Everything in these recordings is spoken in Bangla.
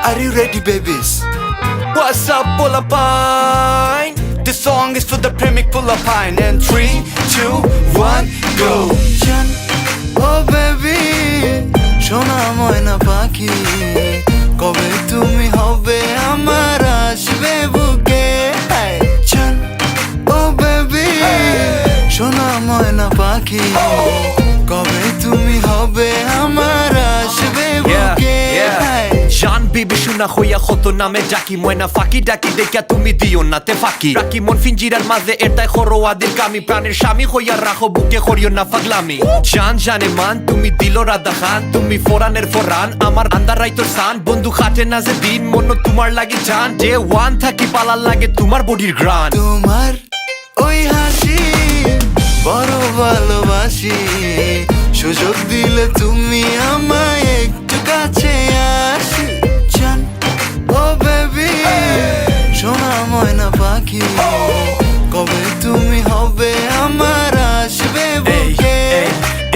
Are you ready, babies? What's up, Pulla Pine? This song is for the premic Pulla Pine. And 3, 2, 1, go. জান ও বেবি সোনা ময়না পাখি কবে তুমি হবে আমার আসবে বুকে জান ও বেবি সোনা ময়না পাখি কবে তুমি হবে আমার আসবে বুকে জান বিবি শুনা হইয়া কত নামে ডাকি ময়না ফাঁকি ডাকি দেখিয়া তুমি দিও না তে ফাঁকি রাখি মন ফিঞ্জিরার মাঝে এটাই খরোয়াদের কামি প্রাণের স্বামী হইয়া রাখো বুকে করিও না পাগলামি জান জানে মান তুমি দিল রাধা খান তুমি ফোরানের ফোরান আমার আন্দারাই তো সান বন্ধু খাটে না যে দিন মন তোমার লাগে জান যে ওয়ান থাকি পালার লাগে তোমার বডির গ্রান তোমার ওই হাসি বড় ভালোবাসি সুযোগ দিলে তুমি আমায় একটু কাছে আসি জান ও বেবি সোনা ময়না পাখি কবে তুমি হবে আমার আসবে বুকে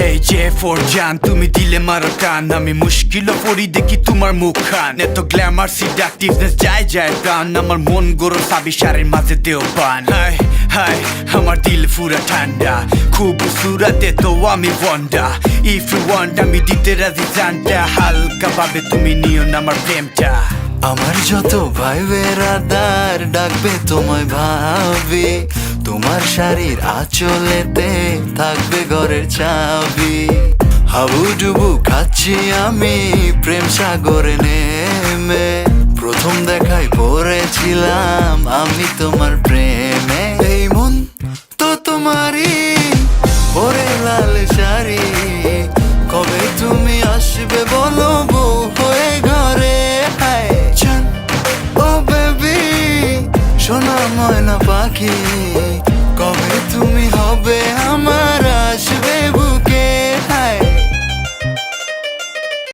এই যে ফোর জান তুমি দিলে মারো টান আমি মুশকিল পড়ি দেখি তোমার মুখ খান এত গ্ল্যামার সিডাকটিভনেস যায় যায় প্রাণ আমার মন গরম সাবিসারের মাঝে দেও পান হাই হাই আমার দিল পুরা ঠান্ডা খুব সুরাতে তো আমি ওয়ান্ডা ইফ ইউ ওয়ান্ট আমি দিতে রাজি জানটা হালকা ভাবে তুমি নিও না আমার প্রেমটা আমার যত ভাই বেরাদার ডাকবে তোমায় ভাবি তোমার শাড়ির আঁচলেতে থাকবে ঘরের চাবি হাবুডুবু খাচ্ছি আমি প্রেম সাগরে নেমে প্রথম দেখায় পড়েছিলাম আমি তোমার প্রেমে এই মন তো তোমারই পরে লাল শাড়ি কবে তুমি আসবে বলো বউ হয়ে ঘরে জান ও বেবি সোনা ময়না পাখি কবে তুমি হবে আমার আসবে